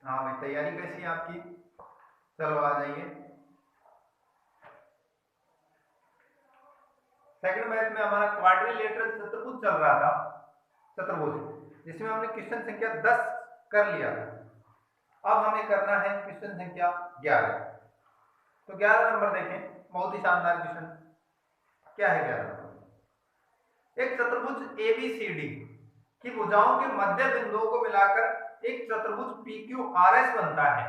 हाँ भाई, तैयारी कैसी है आपकी? चलो आ जाइए। सेकंड मैथ में हमारा क्वाड्रिलेटरल चतुर्भुज चल रहा था, चतुर्भुज, जिसमें हमने क्वेश्चन संख्या 10 कर लिया था। अब हमें करना है क्वेश्चन संख्या 11। तो 11 नंबर देखें, बहुत ही शानदार क्वेश्चन। क्या है 11 नंबर? एक चतुर्भुज एबीसीडी की भुजाओं के मध्य बिंदुओं को मिलाकर एक चतुर्भुज PQRS बनता है।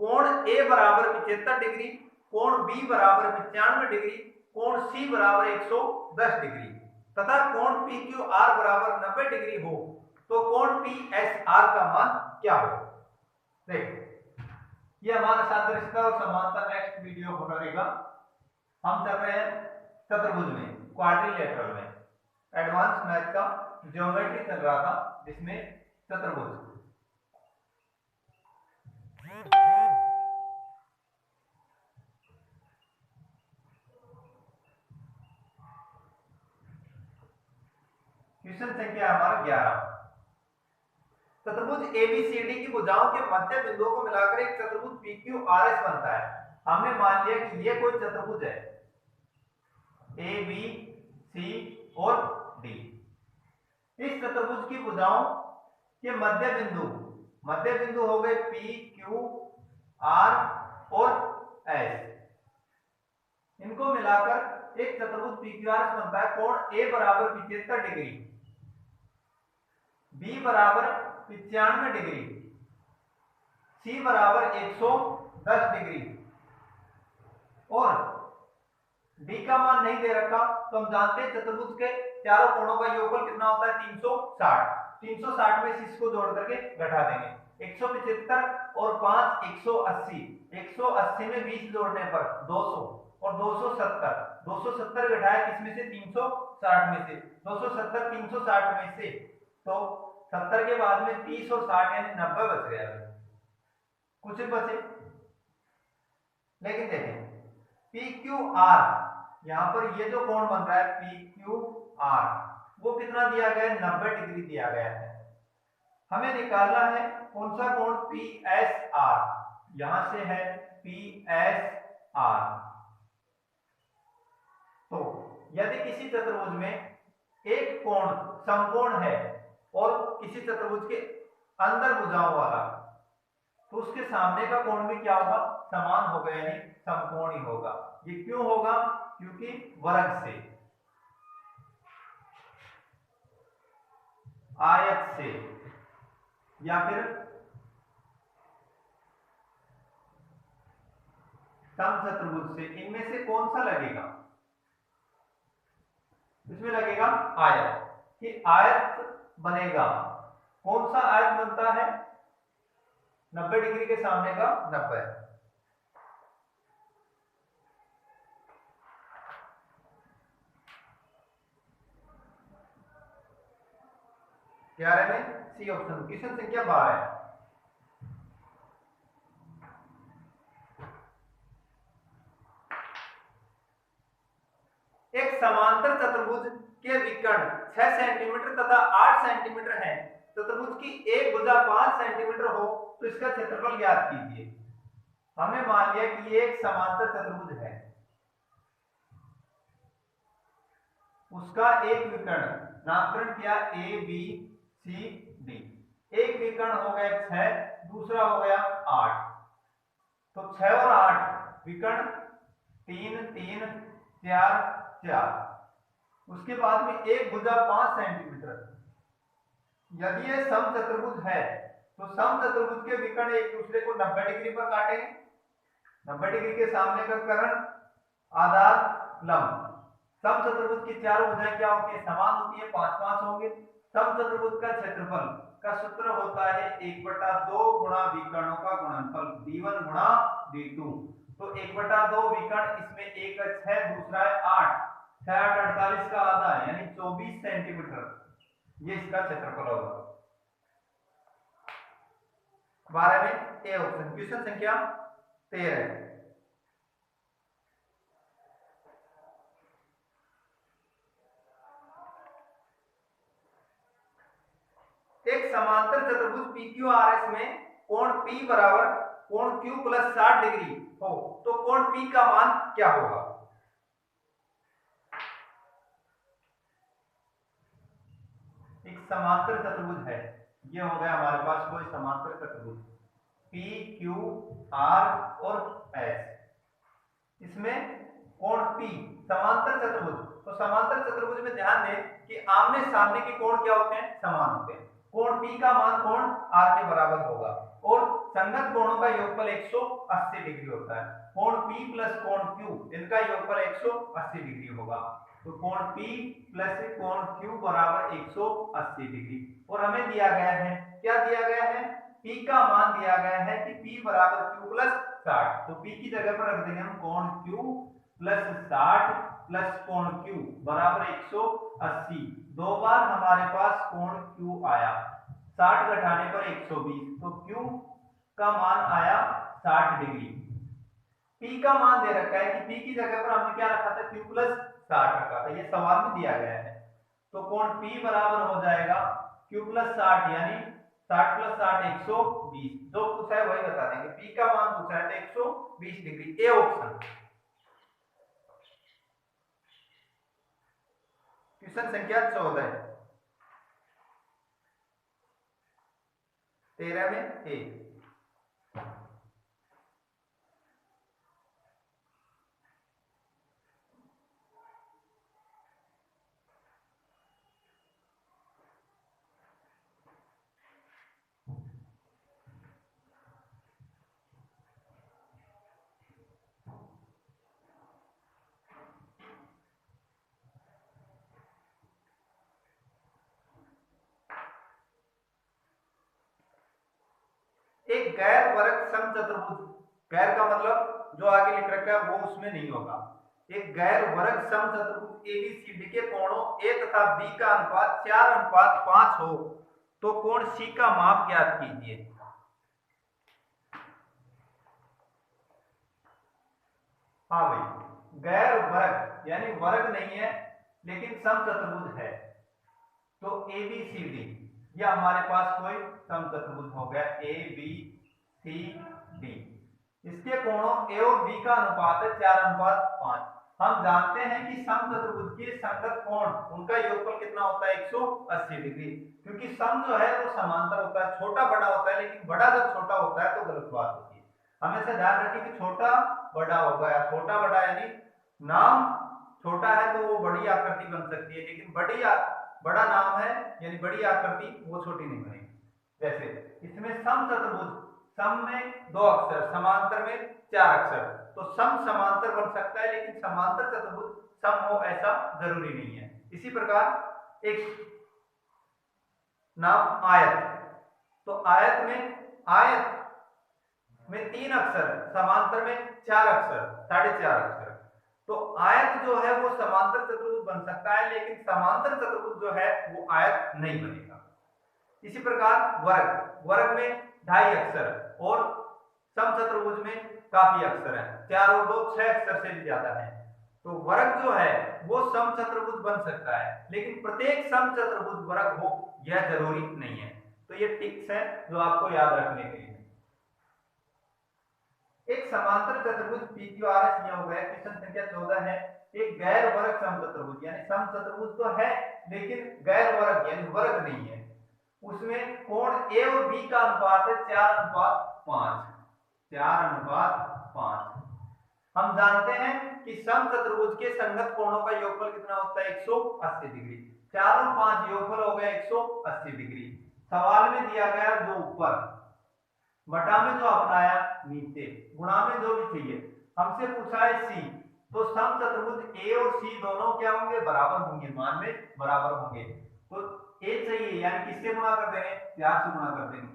कोण A बराबर 75 डिग्री, कोण B बराबर 95 डिग्री, कोण C बराबर 110 डिग्री तथा कोण PQR बराबर 90 डिग्री हो तो कोण PSR का मान क्या हो? देखो, ये हमारा सादृश्यता और समानता नेक्स्ट वीडियो हो रहेगा। हम चल रहे हैं चतुर्भुज में, क्वाड्रिलेटरल में। एडवांस मैथ का ज्योमेट्री चल रहा था, जिसमें चतुर्भुज। क्वेश्चन संख्या हमारा 11। चतुर्भुज एबीसीडी की भुजाओं के मध्य बिंदुओं को मिलाकर एक चतुर्भुज PQRS बनता है। हमने मान लिया कि ये कोई चतुर्भुज है, ए बी सी और डी। इस चतुर्भुज की भुजाओं के मध्य बिंदु हो गए P, Q, R और S। इनको मिलाकर एक चतुर्भुज PQRS बनता है। कोण A बराबर 75 डिग्री, B बराबर 95 डिग्री, C बराबर 110 डिग्री और D का मान नहीं दे रखा। तो हम जानते हैं चतुर्भुज के चारों कोणों का योगफल कितना होता है? 360। 360 में इसको जोड़ करके घटा देंगे। 175 और 5 180। 180 में 20 जोड़ने पर 200 और 270। 270 घटाया किसमें से? 360 में से। 270 360 में से, तो 70 के बाद में 30 और 60 यानी 90 बच गया। कुछ बचे, लेकिन देखें PQR, यहां पर ये जो कोण बन रहा है PQR, वो कितना दिया गया है? 90 डिग्री दिया गया है। हमें निकालना है कौन सा कोण? PSR। यहां से है PSR। तो यदि किसी चतुर्भुज में एक कोण समकोण है और किसी चतुर्भुज के अंदर भुजाओं वाला, तो उसके सामने का कोण भी क्या होगा? समान होगा, यानी समकोण ही होगा। ये क्यों होगा? क्योंकि वर्ग से, आयत से या फिर समचतुर्भुज से, इनमें से कौन सा लगेगा? इसमें लगेगा आयत। कि आयत बनेगा। कौन सा आयत बनता है? 90 डिग्री के सामने का 90। क्या है सी ऑप्शन। क्वेश्चन संख्या 12। एक समांतर चतुर्भुज के विकर्ण 6 सेंटीमीटर तथा 8 सेंटीमीटर है। चतुर्भुज की एक भुजा 5 सेंटीमीटर हो तो इसका क्षेत्रफल ज्ञात कीजिए। हमने मान लिया कि ये एक समांतर चतुर्भुज है, उसका एक विकर्ण नामकरण किया A B C D। एक विकर्ण हो गया 6, दूसरा हो गया 8। तो 6 और 8 विकर्ण 3 3 4 4। उसके बाद में एक भुजा 5 सेंटीमीटर। यदि ये समचतुर्भुज है तो समचतुर्भुज के विकर्ण एक दूसरे को 90 डिग्री पर काटेंगे। 90 डिग्री के सामने का कर्ण, आधार, लंब। समचतुर्भुज की चारों भुजाएं क्या होती है? समान होती है, 5 5 होंगे। समचतुर्भुज का क्षेत्रफल का सूत्र होता है 1/2 गुणा विकर्णों का गुणनफल, d1 गुणा d2। तो 1/2 विकर्ण, इसमें एक 6, दूसरा है 8। 6 8 48 का आधा यानी 24 सेंटीमीटर, ये इसका क्षेत्रफल होगा। 12 में ए ऑप्शन। क्वेश्चन संख्या 13। एक समांतर चतुर्भुज PQRS में कोण P बराबर कोण Q प्लस 60 डिग्री हो तो कोण P का मान क्या होगा? एक समांतर चतुर्भुज है, ये हो गया हमारे पास कोई समांतर चतुर्भुज P Q R और S। इसमें कोण P समांतर चतुर्भुज, तो समांतर चतुर्भुज में ध्यान दें कि आमने सामने के कोण क्या होते हैं? समान होते हैं। कोण P का मान कोण R के बराबर होगा और संगत कोणों का योगफल 180 डिग्री होता है। कोण P प्लस कोण Q इनका योगफल 180 डिग्री होगा, तो कोण P प्लस कोण Q बराबर 180 डिग्री। और हमें दिया गया है, क्या दिया गया है? P का मान दिया गया है कि P बराबर Q प्लस 60, तो P की जगह पर रख देंगे हम कोण Q प्लस 60 प्लस कोण Q बराबर 180। दो बार हमारे पास कोण Q आया, 60 घटाने पर 120, तो Q का मान आया 60 डिग्री। P का मान दे रखा है कि P की जगह पर हमने क्या रखा था? Q प्लस 60 रखा था, ये सवाल में दिया गया है। तो कोण P बराबर हो जाएगा Q प्लस 60 यानी 60 प्लस 60 120। जो पूछा है वही बता देंगे। P का मान पूछा है तो 120 डिग्री, ए ऑप्शन। क्वेश्चन संख्या 14 13 में ए। एक गैर वर्ग समचतुर्भुज, गैर का मतलब जो आगे लिख रखा है वो उसमें नहीं होगा। एक गैर वर्ग समचतुर्भुज एबीसीडी के कोणों ए तथा बी का अनुपात 4:5 हो तो कोण सी का माप ज्ञात कीजिए। हाँ भाई, गैर वर्ग यानी वर्ग नहीं है लेकिन समचतुर्भुज है, तो ए बी सी डी यह हमारे पास कोई समचतुर्भुज हो गया ए बी सी डी। इसके कोणों ए और बी का अनुपात है 4:5। हम जानते हैं कि समचतुर्भुज के संगत कोण उनका योगफल कितना होता है? 180 डिग्री, क्योंकि सम जो है वो समांतर होता है, छोटा बड़ा होता है, लेकिन बड़ा जब छोटा होता है तो गलत बात होती है। हमेशा ध्यान रखें कि छोटा बड़ा होगा, या छोटा बड़ा यानी नाम छोटा है तो वो बड़ी आकृति बन सकती है, लेकिन बड़ा नाम है यानी बड़ी आकृति वो छोटी नहीं बनेगी। जैसे इसमें समचतुर्भुज, सम में 2 अक्षर, समांतर में 4 अक्षर, तो सम समांतर बन सकता है लेकिन समांतर चतुर्भुज सम हो ऐसा जरूरी नहीं है। इसी प्रकार एक नाम आयत, तो आयत में 3 अक्षर, समांतर में 4 अक्षर, 4.5 अक्षर, तो आयत जो है वो समांतर चतुर्भुज बन सकता है लेकिन समांतर चतुर्भुज जो है वो आयत नहीं बनेगा। इसी प्रकार वर्ग में 2.5 अक्षर और समचतुर्भुज में काफी अक्षर है, 4 और 2 6 अक्षर से भी ज्यादा है, तो वर्ग जो है वो समचतुर्भुज बन सकता है लेकिन प्रत्येक समचतुर्भुज वर्ग हो यह जरूरी नहीं है। तो ये टिप्स है जो आपको याद रखने के लिए। एक समांतर चतुर्भुज PQRS यह हो गया। क्वेश्चन संख्या 14 है, एक गैर वर्ग समचतुर्भुज यानी समचतुर्भुज तो है लेकिन गैर वर्ग यानी वर्ग नहीं है, उसमें कोण ए और बी का अनुपात है 4:5। 4:5। हम जानते हैं कि समचतुर्भुज के संगत कोणों का योगफल कितना होता है? 180 डिग्री। 4 और 5 योगफल हो गया 180 डिग्री। सवाल में दिया गया जो ऊपर, बटा में जो अपनाया नीचे, गुणा में जो भी चाहिए, हमसे पूछा है सी, तो समचतुर्भुज ए और सी दोनों क्या होंगे? बराबर होंगे, मान में बराबर होंगे। तो ए चाहिए यानी किससे गुणा कर देंगे? 4 से गुणा कर देंगे।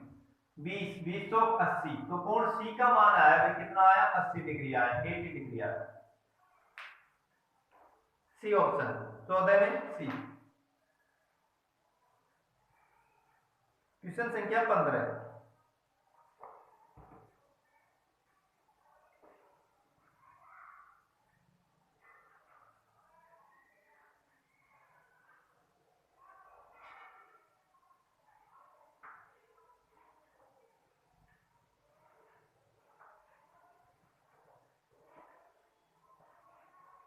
20 तो 80, तो कोण सी का मान आया भाई कितना आया? 80 डिग्री आया, 80 डिग्री आया। सी ऑप्शन 14 में सी। क्वेश्चन संख्या 15।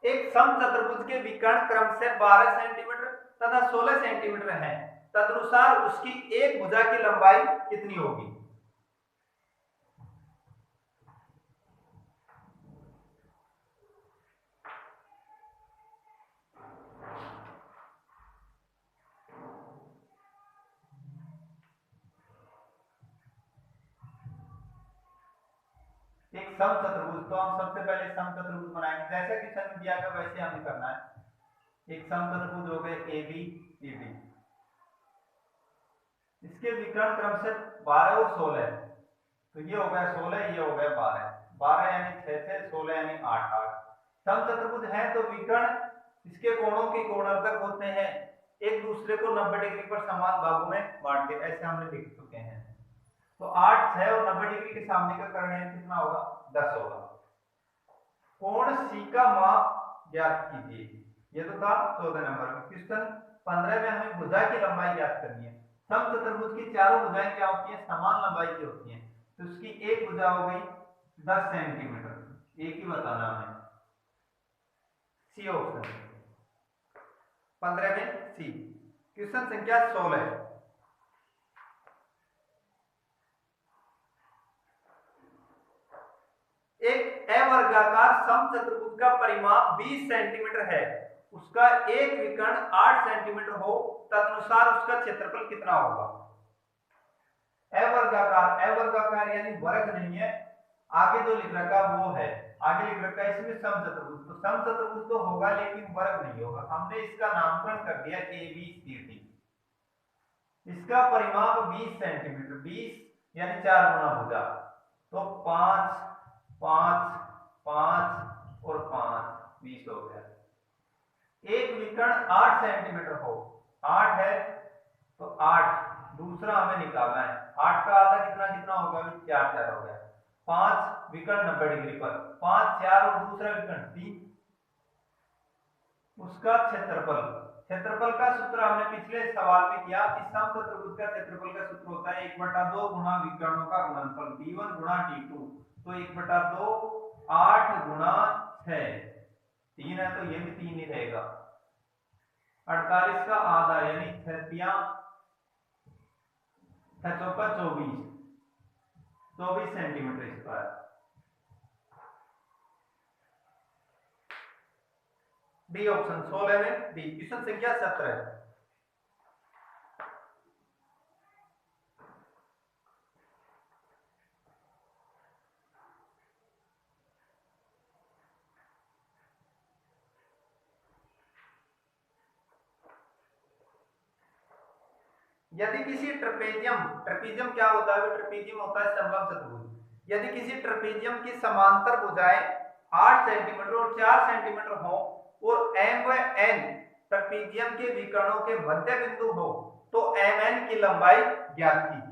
एक समचतुर्भुज के विकर्ण क्रम से 12 सेंटीमीटर तथा 16 सेंटीमीटर है, तदनुसार उसकी एक भुजा की लंबाई कितनी होगी? एक समचतुर्भुज, तो हम सबसे पहले समचतुर्भुज बनाएंगे, जैसा क्वेश्चन में दिया गया वैसे हमें करना है। एक समचतुर्भुज हो गए ए बी सी डी, इसके विकर्ण क्रम से 12 और 16 है, तो ये हो गया 16, ये हो गया 12, 12 यानी 6 16 यानी 8 8। समचतुर्भुज है तो विकर्ण इसके कोणों के कोणार्धक होते हैं, एक दूसरे को 90 डिग्री पर समान भागों में बांट के, ऐसे हमने लिख चुके हैं। तो 8 6 और 90 डिग्री के सामने का कर्ण कितना होगा? 10 होगा। कोण सी का माप ज्ञात कीजिए, ये तो था 14 नंबर में। क्वेश्चन 15 में हमें भुजा की लंबाई ज्ञात करनी है। समचतुर्भुज की चारों भुजाएं क्या होती हैं? समान लंबाई की होती हैं, तो उसकी एक भुजा हो गई 10 सेंटीमीटर, एक ही बताना हमें, सी ऑप्शन 15 में सी। क्वेश्चन संख्या 16, एक अवर्गाकार समचतुर्भुज का परिमाप 20 सेंटीमीटर है, उसका एक विकर्ण 8 सेंटीमीटर हो, तदनुसार उसका क्षेत्रफल कितना होगा? अवर्गाकार, अवर्गाकार यानी वर्ग नहीं है, आगे जो लिख रखा वो है, आगे लिख रखा है इसमें समचतुर्भुज, तो समचतुर्भुज तो होगा लेकिन वर्ग नहीं होगा। हमने इसका नामकरण कर दिया ए बी सी डी। इसका परिमाप 20 सेंटीमीटर, 20 यानी 4 गुना भुजा, तो 5 5 5 और 5 20 हो गया। एक विकर्ण 8 सेंटीमीटर हो, 8 है तो 8, दूसरा हमें निकालना है, 8 का आधा कितना कितना होगा? 4 4 हो गया। 5 विकर्ण 90 डिग्री पर, 5 4 और दूसरा विकर्ण 3, उसका क्षेत्रफल, क्षेत्रफल का सूत्र हमने पिछले सवाल में किया। इस समचतुर्भुज का क्षेत्रफल का सूत्र होता है 1/2 गुना विकर्णों का गुणनफल, d1 गुना d2, तो 1/2 8 गुना 6, 3 है तो ये भी 3 ही रहेगा। 48 का आधा यानी 6 चौका 24 सेंटीमीटर स्क्वायर। डी ऑप्शन 16 में डी। क्वेश्चन संख्या 17, यदि किसी ट्रेपेजियम, ट्रेपेजियम क्या होता है? ट्रेपेजियम होता है समलंब चतुर्भुज। यदि किसी ट्रेपेजियम की समांतर भुजाएं 8 सेंटीमीटर और 4 सेंटीमीटर हो और एम व एन ट्रेपेजियम के विकर्णों के मध्य बिंदु हो, तो एम एन की लंबाई ज्ञात कीजिए।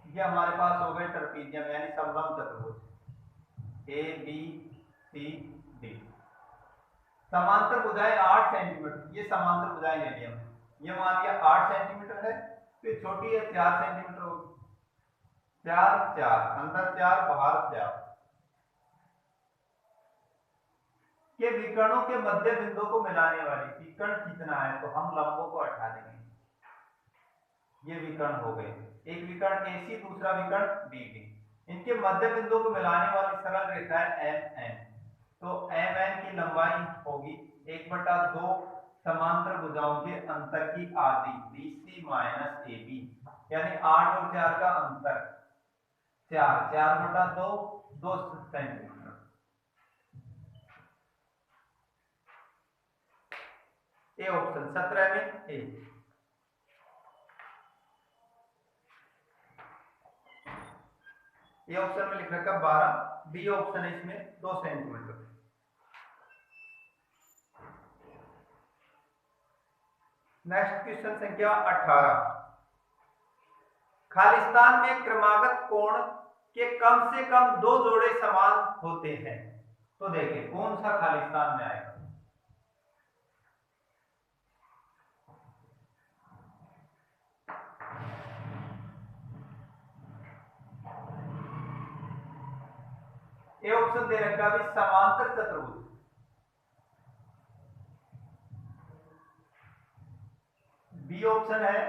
ये हमारे पास हो गए ट्रेपेजियम यानी समलंब चतुर्भुज ए बी सी डी। समांतर भुजाएं 8 सेंटीमीटर, ये समांतर भुजाएं ले ली हमने, ये मान लिया 8 सेंटीमीटर है, फिर छोटी है 4 सेंटीमीटर होगी, 4 4 अंदर 4 बाहर 4 के विकर्णों के मध्य बिंदु को मिलाने वाली विकर्ण कितना है? तो हम लंबों को हटा देंगे, ये विकर्ण हो गए, एक विकर्ण AC, दूसरा विकर्ण DD, इनके मध्य बिंदु को मिलाने वाली सरल रेखा है MN, तो MN की लंबाई होगी 1/2 समांतर भुजाओं के अंतर की आधी, BC माइनस AB, यानी 8 और 4 का अंतर 4, 4/2 2 सेंटीमीटर। ए ऑप्शन 17 में ए। ए ऑप्शन में लिख रखा 12, बी ऑप्शन है इसमें 2 सेंटीमीटर। नेक्स्ट क्वेश्चन संख्या 18, खालिस्तान में क्रमागत कोण के कम से कम 2 जोड़े समान होते हैं, तो देखिए कौन सा खालिस्तान में आएगा। ए ऑप्शन दे रखा है समांतर चतुर्भुज, बी ऑप्शन है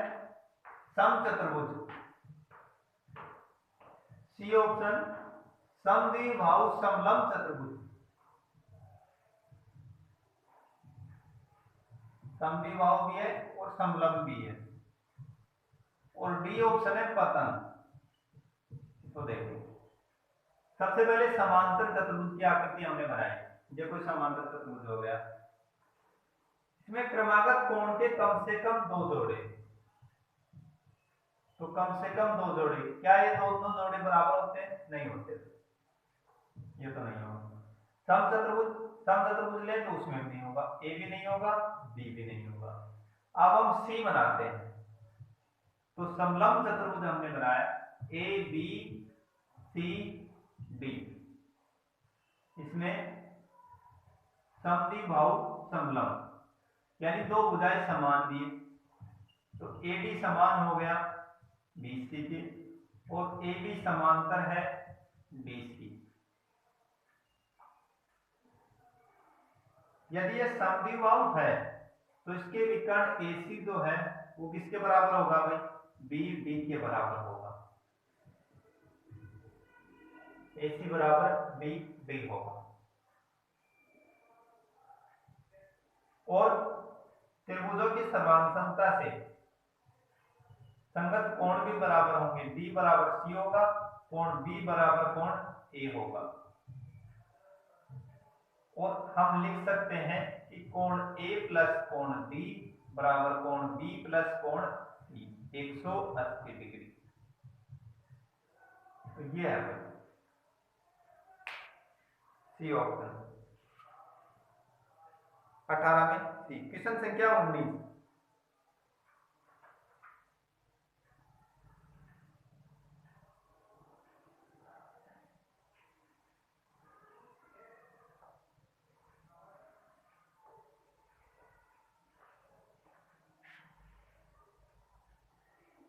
समचतुर्भुज, सी ऑप्शन समद्विबाहु समलंब चतुर्भुज, समद्विबाहु भी है और समलंब भी है, और डी ऑप्शन है पतन। तो देखो सबसे पहले समांतर चतुर्भुज की आकृति हमने बनाई। ये कोई समांतर चतुर्भुज हो गया, इसमें क्रमागत कोण के कम से कम 2 जोड़े, तो कम से कम 2 जोड़े। क्या ये दोनों जोड़े बराबर होते हैं? नहीं होते, ये तो नहीं होगा। समचतुर्भुज ले तो उसमें भी नहीं होगा, ए भी नहीं होगा, बी भी नहीं होगा। अब हम सी बनाते हैं, तो समलंब चतुर्भुज हमने बनाया ए बी सी डी, इसमें समद्विबाहु समलंब यानी 2 भुजाएं समान दिए, तो एडी समान हो गया बीसी के और AB समांतर है BC। यदि यह समद्विबाहु है तो इसके विकर्ण AC जो है वो किसके बराबर होगा भाई? BD के बराबर होगा। AC बराबर BD होगा। और त्रिभुजों की सर्वांगसमता से संगत कोण भी बराबर होंगे, D बराबर C होगा, कोण B बराबर कोण A होगा। और हम लिख सकते हैं कि कोण A प्लस कोण D बराबर कोण B प्लस कोण C 180 डिग्री। तो ये है सी ऑप्शन 18 में सी। क्वेश्चन संख्या 19,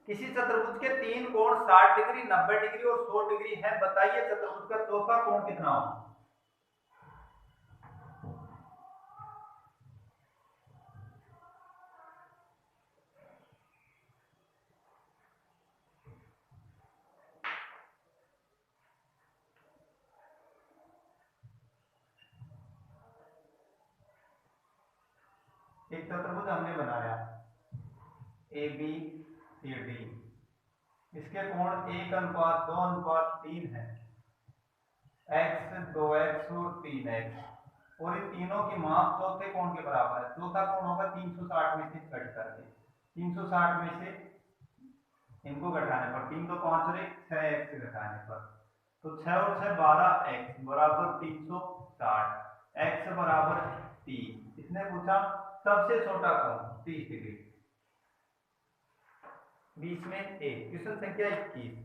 किसी चतुर्भुज के 3 कोण 60 डिग्री 90 डिग्री और 100 डिग्री है, बताइए चतुर्भुज का चौथा कोण कितना होगा? एक चतुर्भुज हमने बनाया ए बी सी डी, इसके कोण 1:2:3 है, x 2x और 3x, और इन तीनों की माप चौथे कोण के बराबर है। चौथा कोण होगा 360 में से कट करके, 360 में से इनको घटाने पर 3 तो 5 और 1 6x घटाने पर, तो 6 और 6 12x बराबर 360, x बराबर 30। इसने पूछा सबसे छोटा कोण 30 डिग्री, 20 में 1। क्वेश्चन संख्या 21,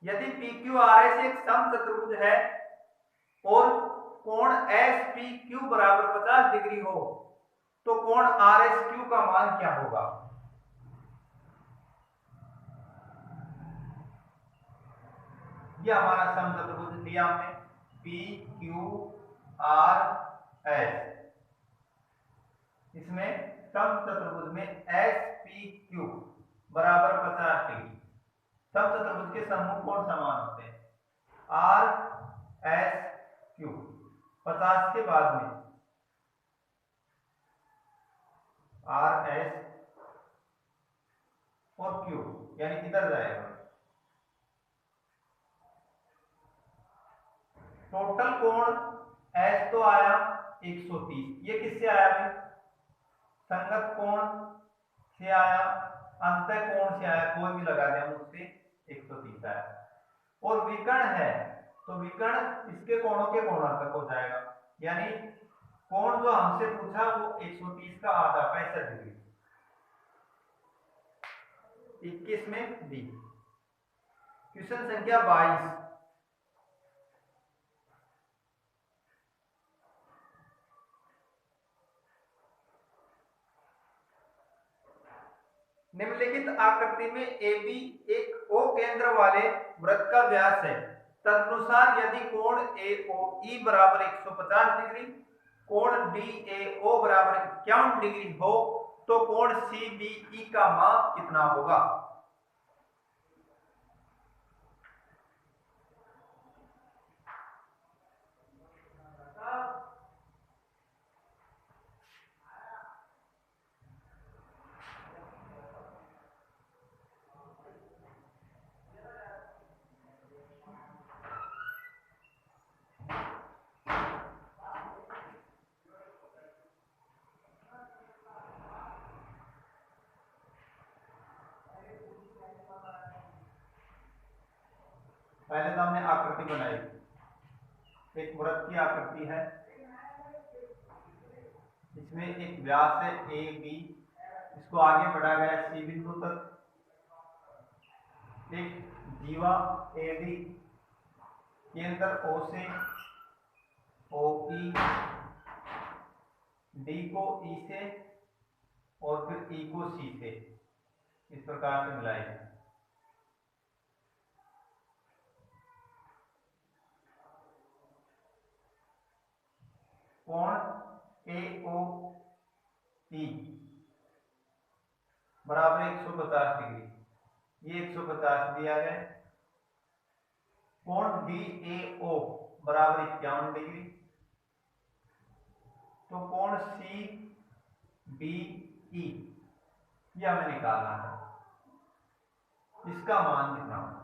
यदि PQRS एक समचतुर्भुज है और कोण SPQ बराबर 50 डिग्री हो तो कोण RSQ का मान क्या होगा? ये हमारा समचतुर्भुज लिया हमने PQRS, इसमें समचतुर्भुज में SPQ बराबर 50 डिग्री। समचतुर्भुज के सम्मुख कोण समान होते हैं, RSQ 50 के बाद में RS और Q यानी किधर जाएगा? टोटल कोण S तो आया 130, ये किससे आया भाई? संगत कोण से आया, अंतः कोण से आया, कोई भी लगा दिया उससे 130 आया। और विकर्ण है तो विकर्ण इसके कोणों के कोणांतक हो जाएगा, यानी कोण जो हमसे पूछा वो 130 का आधा 65 डिग्री। 21 में डी। क्वेश्चन संख्या 22, निम्नलिखित आकृति में AB एक O केंद्र वाले वृत्त का व्यास है। तदनुसार यदि कोण AOE बराबर 150 डिग्री, कोण DAO बराबर 51 डिग्री हो तो कोण CBE का मान कितना होगा? पहले तो हमने आकृति बनाई, एक वृत्त की आकृति है, इसमें एक व्यास है AB, इसको आगे बढ़ाया गया C बिंदु तक, एक जीवा AD, केंद्र O से OE, D को E से और फिर E को C से, इस प्रकार से मिलाएंगे। कोण AOE बराबर 150 डिग्री, ये 150 दिया गया। कोण DAO बराबर 51 डिग्री, तो कोण CBE यह हमें निकालना है, इसका मान कितना होगा?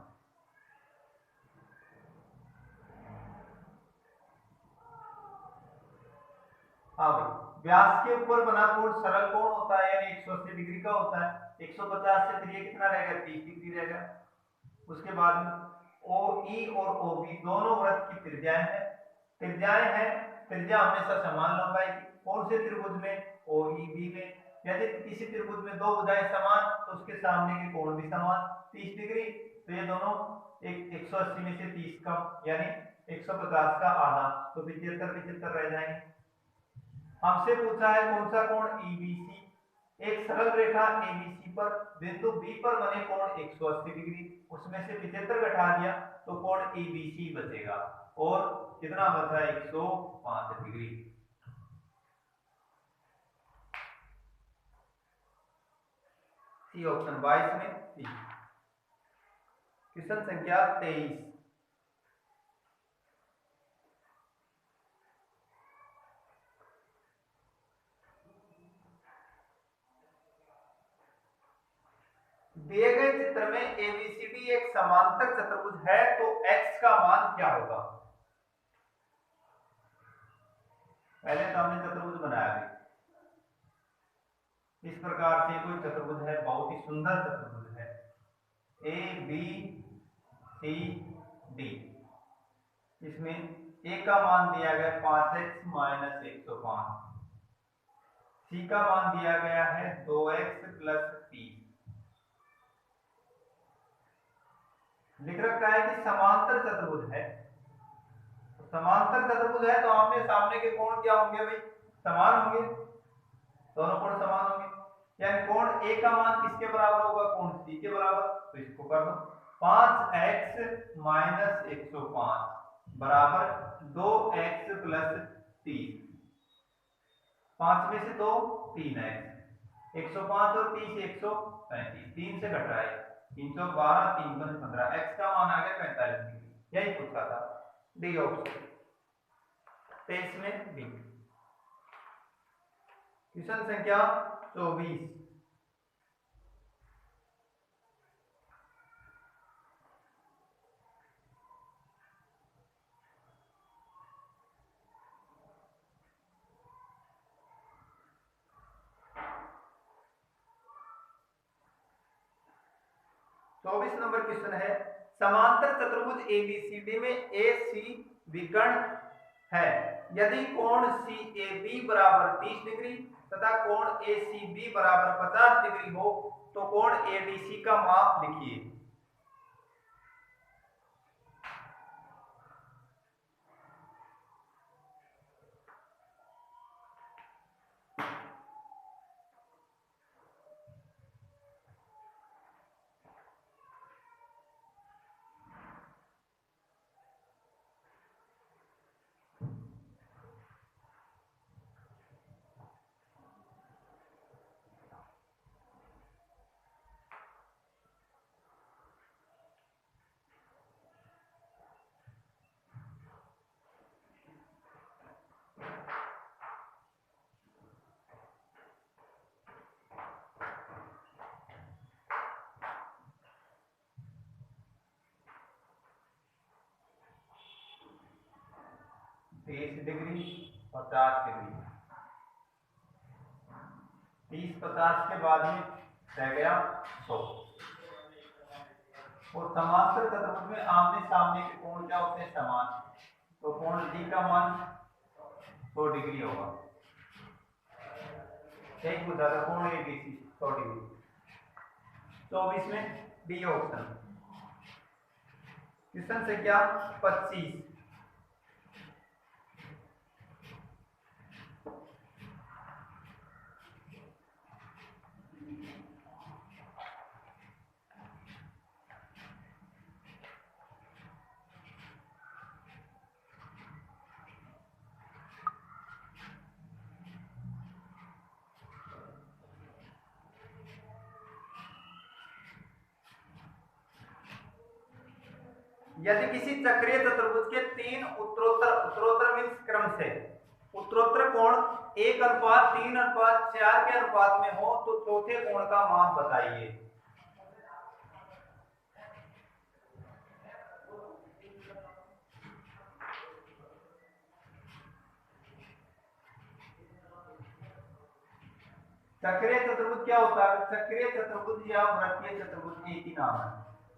हाँ भाई, व्यास के ऊपर बना कोण सरल कोण होता है, यानी 180 डिग्री का होता है। 150 से फिर ये कितना रहेगा? 30 डिग्री रहेगा। उसके बाद में OE और OB दोनों वृत्त की त्रिज्याएं हैं। त्रिज्या हमेशा समान लंबाई की। कौन से त्रिभुज में? OEB में। यदि किसी त्रिभुज में दो भुजाएं समान तो उसके सामने के कोण भी समान 30 डिग्री, तो ये दोनों एक 180 में से 30 कम यानी 150 का आधा, तो 75 रह जाएंगे। हमसे पूछा है कौन सा कोण? EBC। एक सरल रेखा ABC पर बिंदु B पर बने कोण 180 डिग्री, उसमें से 75 घटा दिया तो कोण EBC बचेगा, और कितना बचा? 105 डिग्री। सी ऑप्शन 22 में सी। क्वेश्चन संख्या 23। दिए गए चित्र में ABCD एक समांतर चतुर्भुज है तो x का मान क्या होगा? पहले तो हमने चतुर्भुज बनाया है, इस प्रकार से कोई चतुर्भुज है, बहुत ही सुंदर चतुर्भुज है, ABCD। इसमें A का मान दिया गया 5x माइनस 105, C का मान दिया गया है 2x प्लस 30। लिख रखा है कि समांतर चतुर्भुज है, तो समांतर चतुर्भुज है तो आमने सामने के कोण क्या होंगे भाई? समान होंगे, दोनों कोण समान होंगे, यानी कोण A का मान किसके बराबर होगा? कोण C के बराबर। तो इसको कर दो, 5x माइनस 105 बराबर 2x प्लस 30। 5 में से 2 3x, 105 और 30 135, 3 से घट रहा है 312, 3 बन 15, x का मान आ गया 45 डिग्री। यही पूछा था, डी ऑप्शन 23 में डी। क्वेश्चन संख्या 24। नंबर क्वेश्चन है, समांतर चतुर्भुज ABCD में AC विकर्ण है, यदि कोण CAB बराबर 30 डिग्री तथा कोण ACB बराबर 50 डिग्री हो तो कोण ADC का माप लिखिए। 30 डिग्री 50 डिग्री। 30-50 के बाद में रह गया 100। और समांतर चतुर्भुज में आमने सामने के कोण क्या होते हैं? समान। तो कोण डी का मान 100 डिग्री होगा। एक पूछा था कोण एबीसी 100 डिग्री। 24 में डी ऑप्शन। क्वेश्चन संख्या 25। यदि किसी चक्रीय चतुर्भुज के 3 उत्तरोत्तर मीन्स क्रम से उत्तरोत्तर कोण 1:3:4 के अनुपात में हो तो चौथे कोण का मान बताइए। चक्रीय चतुर्भुज क्या होता है? चक्रीय चतुर्भुज या वृत्तीय चतुर्भुज एक ही नाम है।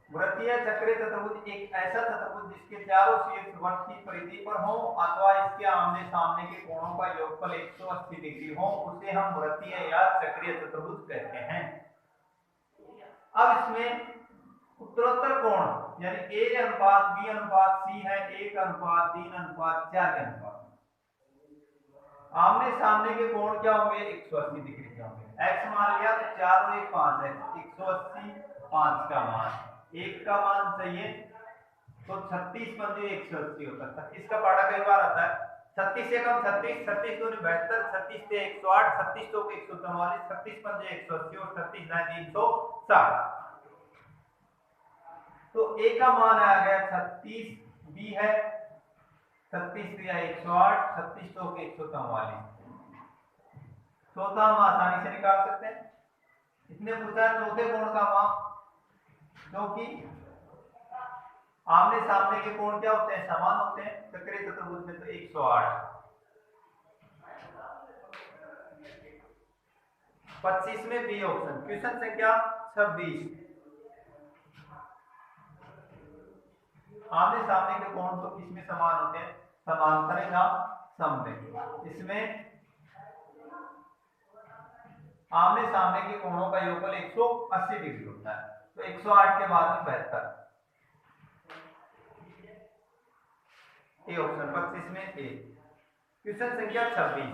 वृत्तीय चक्रीय चतुर्भुज एक ऐसा चतुर्भुज जिसके चारों शीर्ष वृत्त की परिधि पर हो अथवा इसके आमने सामने के कोणों का योगफल 180 डिग्री हो, उसे हम वृत्तीय या चक्रीय चतुर्भुज कहते हैं। अब इसमें उत्तरोत्तर कोण यानी A/B/C है 1:3:4 के अनुपात। आमने सामने के कोण क्या होंगे? 180 डिग्री के होंगे। x मान लिया तो 4 और 1 5 है, 180 5 का मान, 1 का मान चाहिए तो 36 पंजे 180 होता है। 36 का पाड़ा कई बार आता है। 36 से कम 36, 36 दूनी 72, 36 से 108, 36 तो 144, 36 पंजे 180 और 36 9 360। तो a का मान आ गया 36, b है 36 दिया 108, 36 तो 144। चौथा हम आसानी से निकाल सकते हैं। इसने पूछा चौथे कोण का मान, क्योंकि आमने सामने के कोण क्या होते हैं? समान होते हैं। चक्रीय चतुर्भुज में तो 108। 25 में बी ऑप्शन। क्वेश्चन संख्या 26। आमने सामने के कोण तो किसमें समान होते हैं? समांतर या समद्विबाहु। इसमें आमने सामने के कोणों का योगफल 180 डिग्री होता है। तो 108 के बाद में 72। ए ऑप्शन 25 में ए। क्वेश्चन संख्या 26।